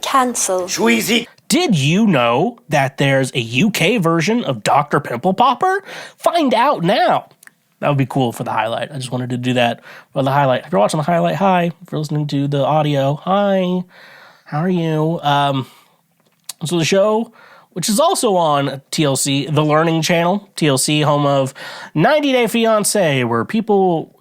Cancelled. Schweezy. Did you know that there's a UK version of Dr. Pimple Popper? Find out now. That would be cool for the highlight. I just wanted to do that for the highlight. If you're watching the highlight, hi. If you're listening to the audio, hi. How are you? So the show, which is also on TLC, the Learning Channel, TLC, home of 90 Day Fiancé, where people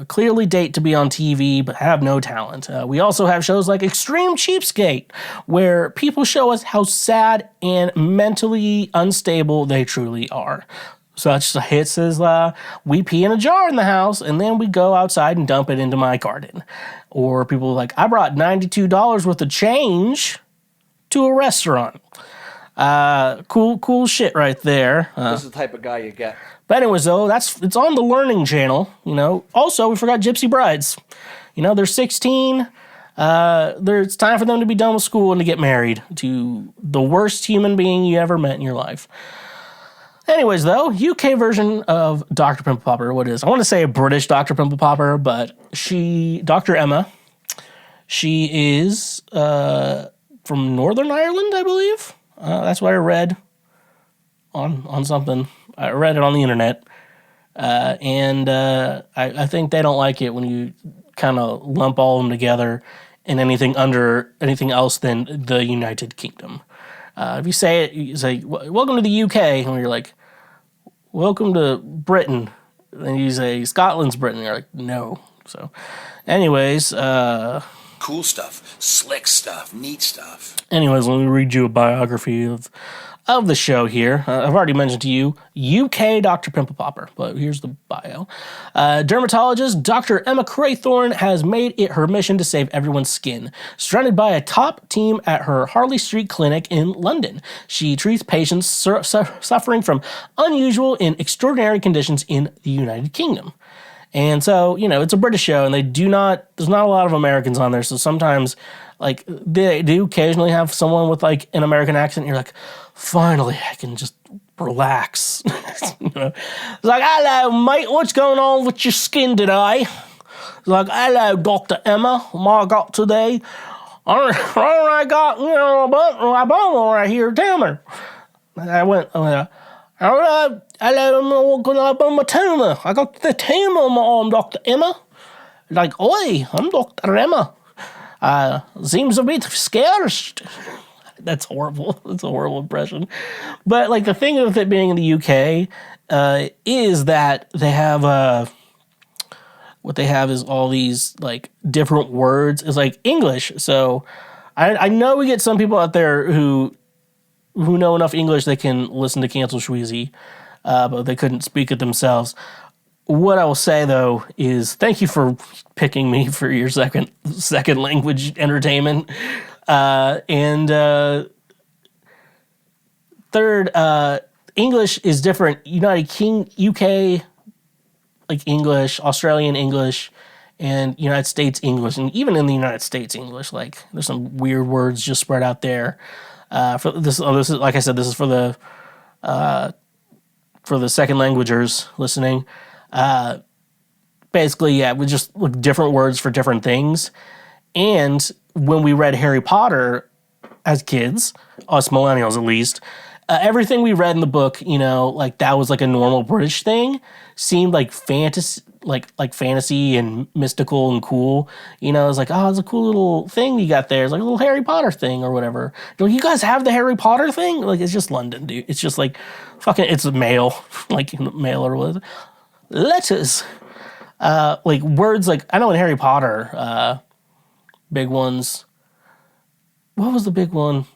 clearly date to be on TV but have no talent. We also have shows like Extreme Cheapskate, where people show us how sad and mentally unstable they truly are. Such hits as we pee in a jar in the house and then we go outside and dump it into my garden. Or people like, I brought $92 worth of change to a restaurant. Cool shit right there. This is the type of guy you get. But anyways, though, it's on the Learning Channel, you know. Also, we forgot Gypsy Brides. You know, they're 16. It's time for them to be done with school and to get married to the worst human being you ever met in your life. Anyways, though, UK version of Dr. Pimple Popper, what is? I want to say a British Dr. Pimple Popper, but Dr. Emma, she is from Northern Ireland, I believe. That's what I read on something. I read it on the internet. And I think they don't like it when you kind of lump all of them together in anything else than the United Kingdom. If you say it, you say, welcome to the UK, and you're like, welcome to Britain. And you say, Scotland's Britain. You're like, no. So, anyways. Cool stuff, slick stuff, neat stuff. Anyways, let me read you a biography of the show here. I've already mentioned to you, UK Dr. Pimple Popper, but here's the bio. Dermatologist Dr. Emma Craythorne has made it her mission to save everyone's skin. Surrounded by a top team at her Harley Street Clinic in London, she treats patients suffering from unusual and extraordinary conditions in the United Kingdom. And so, you know, it's a British show, and there's not a lot of Americans on there, so sometimes, like, they do occasionally have someone with, like, an American accent, and you're like, finally, I can just relax. You know? It's like, hello, mate, what's going on with your skin today? It's like, hello, Dr. Emma, what I got today? I got, you know, a bone right here, tell me. I went, hello, I'm walking up on my tumor. I got the tumor on my arm, Dr. Emma. Like, oi, I'm Dr. Emma. Seems a bit scared. That's horrible. That's a horrible impression. But, like, the thing with it being in the UK is that they have, what they have is all these, like, different words. It's like English. So I know we get some people out there who know enough English they can listen to Cancel Schweezy, but they couldn't speak it themselves. What I will say, though, is thank you for picking me for your second language entertainment. And third, English is different. UK, like English, Australian English, and United States English. And even in the United States English, like, there's some weird words just spread out there. For this is, like I said, this is for the second languagers listening. Basically, yeah, we just look different words for different things. And when we read Harry Potter as kids, us millennials at least, everything we read in the book, you know, like that was like a normal British thing, seemed like fantasy, like fantasy and mystical and cool. You know, it's like, oh, it's a cool little thing you got there. It's like a little Harry Potter thing or whatever. You guys have the Harry Potter thing? Like, it's just London, dude. It's just like fucking, it's a mail, like mail or what? Letters. Like words like, I know in Harry Potter, big ones. What was the big one?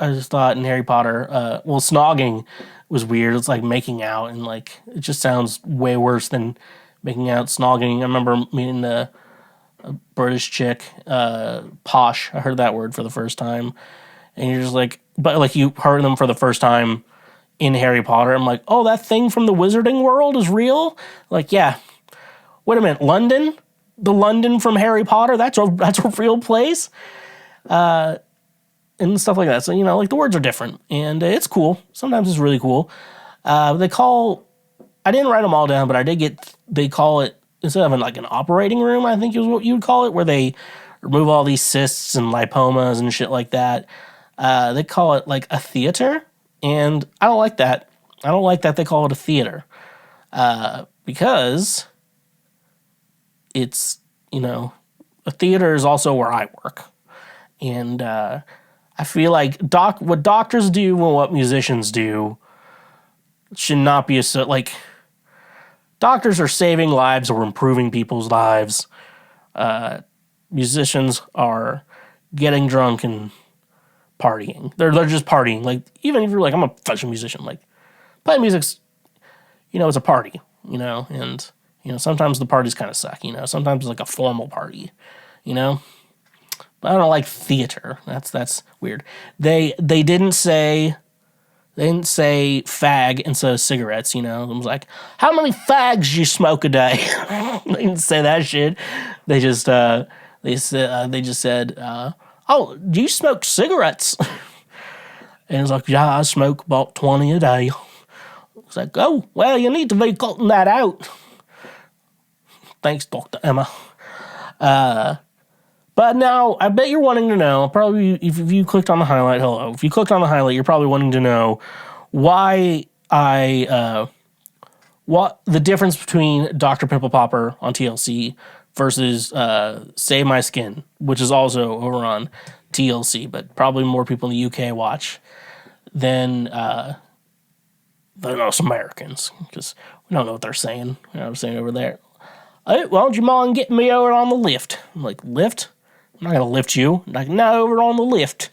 I just thought in Harry Potter, well, snogging was weird. It's like making out, and like it just sounds way worse than making out. Snogging. I remember meeting a British chick, posh. I heard that word for the first time, and you're just like, but like you heard them for the first time in Harry Potter. I'm like, oh, that thing from the Wizarding World is real. Like, yeah. Wait a minute, London? The London from Harry Potter? That's a real place. And stuff like that. So, you know, like the words are different, and it's cool. Sometimes it's really cool. I didn't write them all down, but they call it, instead of like an operating room, I think is what you would call it, where they remove all these cysts and lipomas and shit like that. They call it like a theater, and I don't like that. I don't like that they call it a theater, because it's, a theater is also where I work. And I feel like what doctors do and what musicians do should not be like, doctors are saving lives or improving people's lives. Musicians are getting drunk and partying. They're just partying. Like, even if you're like, I'm a professional musician, like, playing music's, it's a party, and, sometimes the parties kind of suck, sometimes it's like a formal party, but I don't like theater. That's weird. They didn't say fag instead of cigarettes, It was like, how many fags you smoke a day? They didn't say that shit. They just said, oh, do you smoke cigarettes? And it's like, yeah, I smoke about 20 a day. It's like, oh, well, you need to be cutting that out. Thanks, Dr. Emma. But now, I bet you're wanting to know, probably if you clicked on the highlight, hello. If you clicked on the highlight, you're probably wanting to know why what the difference between Dr. Pimple Popper on TLC versus Save My Skin, which is also over on TLC, but probably more people in the UK watch than us Americans, because we don't know what they're saying. You know what I'm saying over there? Hey, why don't you mind getting me over on the lift? I'm like, lift? I'm not going to lift you. I'm like, no, over on the lift.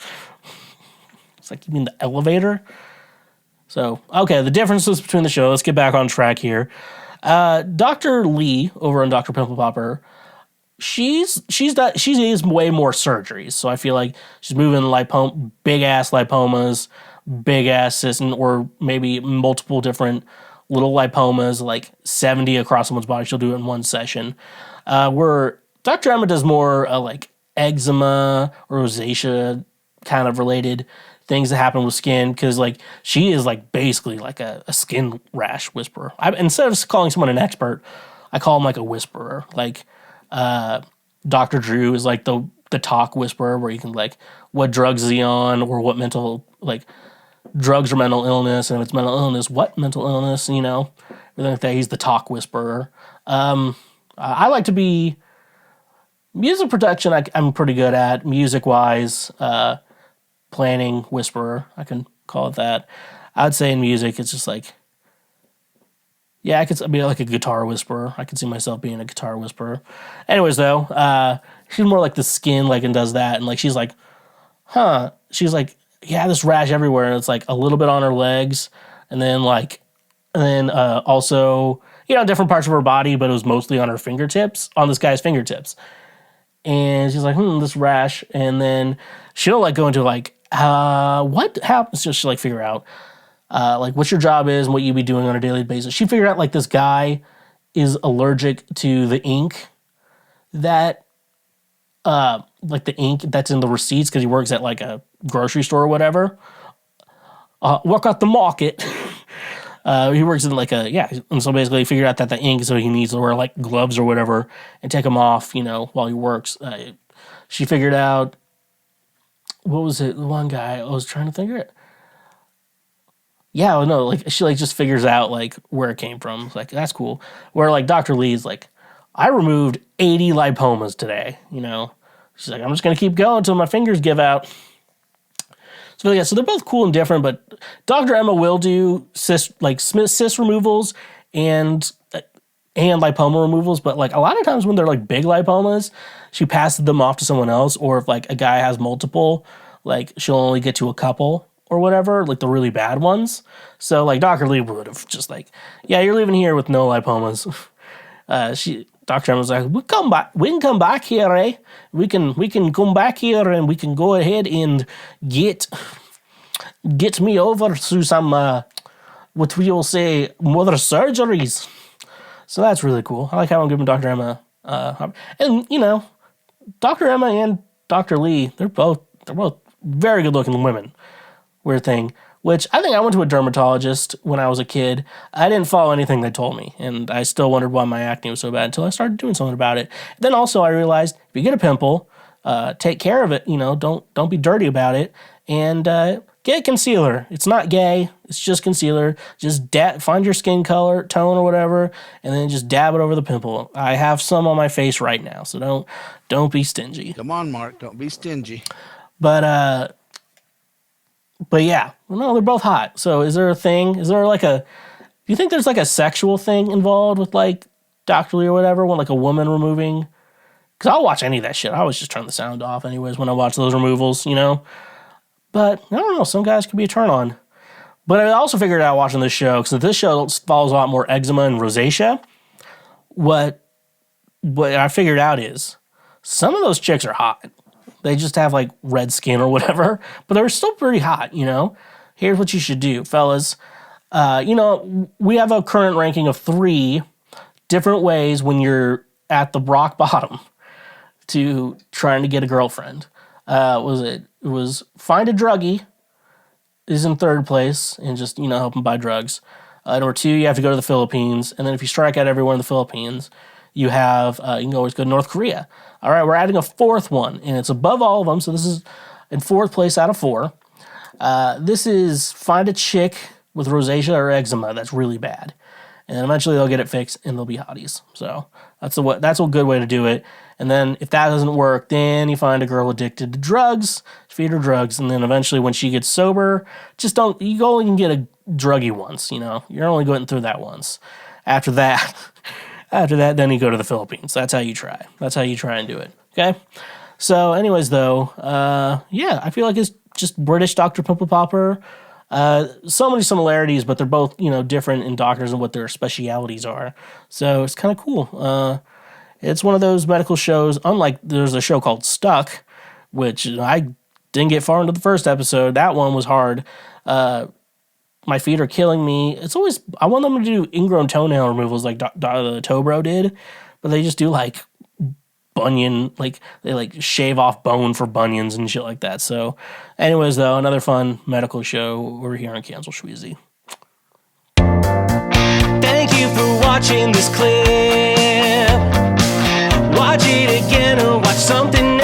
It's like, you mean the elevator? So, okay, the differences between the show. Let's get back on track here. Dr. Lee, over on Dr. Pimple Popper, she needs way more surgeries. So I feel like she's moving big-ass lipomas, big-ass cysts, or maybe multiple different little lipomas, like 70 across someone's body. She'll do it in one session. Where Dr. Emma does more like eczema or rosacea kind of related things that happen with skin, because like she is like basically like a skin rash whisperer. Instead of calling someone an expert, I call him like a whisperer. Like Dr. Drew is like the talk whisperer, where you can like, what drugs is he on, or what mental, like, drugs or mental illness, and if it's mental illness, what mental illness, everything like that. He's the talk whisperer. I like to be music production. I'm pretty good at music-wise. Planning whisperer, I can call it that. I'd say in music, it's just like, yeah, I could be like a guitar whisperer. I could see myself being a guitar whisperer. Anyways, though, she's more like the skin, like, and does that, and like she's like, she's like, yeah, this rash everywhere, and it's like a little bit on her legs, and then also, different parts of her body, but it was mostly on her fingertips, on this guy's fingertips. And she's like, this rash, and then she'll like go into like, what happens? So she'll like figure out, like, what your job is and what you be doing on a daily basis. She figured out like this guy is allergic to the ink that, like the ink that's in the receipts, because he works at like a grocery store or whatever. Work at the market. He works in like and so basically he figured out that the ink, so he needs to wear like gloves or whatever and take them off, while he works. She figured out, what was it? The one guy, I was trying to think of it. Yeah, no, like she like just figures out like where it came from. It's like, that's cool. Where like Dr. Lee's like, I removed 80 lipomas today, She's like, I'm just going to keep going until my fingers give out. So yeah, so they're both cool and different, but Dr. Emma will do cyst removals and lipoma removals, but like a lot of times when they're like big lipomas, she passes them off to someone else, or if like a guy has multiple, like she'll only get to a couple or whatever, like the really bad ones. So like Dr. Lee would have just like, yeah, you're leaving here with no lipomas. Dr. Emma was like, we can come back here, eh? We can come back here and we can go ahead and get me over through some, what we will say, mother surgeries. So that's really cool. I like how I'm giving Dr. Emma, and Dr. Emma and Dr. Lee, they're both very good looking women. Weird thing. Which I think I went to a dermatologist when I was a kid. I didn't follow anything they told me, and I still wondered why my acne was so bad until I started doing something about it. Then also I realized if you get a pimple, take care of it. Don't be dirty about it, and get concealer. It's not gay. It's just concealer. Just find your skin color, tone, or whatever, and then just dab it over the pimple. I have some on my face right now, so don't be stingy. Come on, Mark. Don't be stingy. But yeah, no, they're both hot. So is there a thing? Is there do you think there's like a sexual thing involved with like Dr. Lee or whatever, when like a woman removing? Because I'll watch any of that shit. I always just turn the sound off anyways when I watch those removals, But I don't know, some guys could be a turn on. But I also figured out watching this show, because this show follows a lot more eczema and rosacea. What I figured out is some of those chicks are hot. They just have like red skin or whatever, but they're still pretty hot, Here's what you should do, fellas. We have a current ranking of 3 different ways when you're at the rock bottom to trying to get a girlfriend. It was find a druggie is in 3rd place, and just, help them buy drugs. Number 2, you have to go to the Philippines. And then if you strike out everywhere in the Philippines, you have, you can always go to North Korea. All right, we're adding a 4th one, and it's above all of them. So this is in 4th place out of 4. This is find a chick with rosacea or eczema that's really bad. And then eventually they'll get it fixed and they'll be hotties. So that's a good way to do it. And then if that doesn't work, then you find a girl addicted to drugs, feed her drugs, and then eventually when she gets sober, you only can get a druggie once, You're only going through that once. After that, then you go to the Philippines. That's how you try. That's how you try and do it. Okay? So anyways, though, yeah, I feel like it's just British Dr. Pimple Popper. So many similarities, but they're both, different in doctors and what their specialities are. So it's kind of cool. It's one of those medical shows, unlike there's a show called Stuck, which I didn't get far into the first episode. That one was hard. My feet are killing me. I want them to do ingrown toenail removals like the Tobro did, but they just do like bunion, like they like shave off bone for bunions and shit like that. So anyways, though, another fun medical show over here on Cancel Schweezy. Thank you for watching this clip. Watch it again or watch something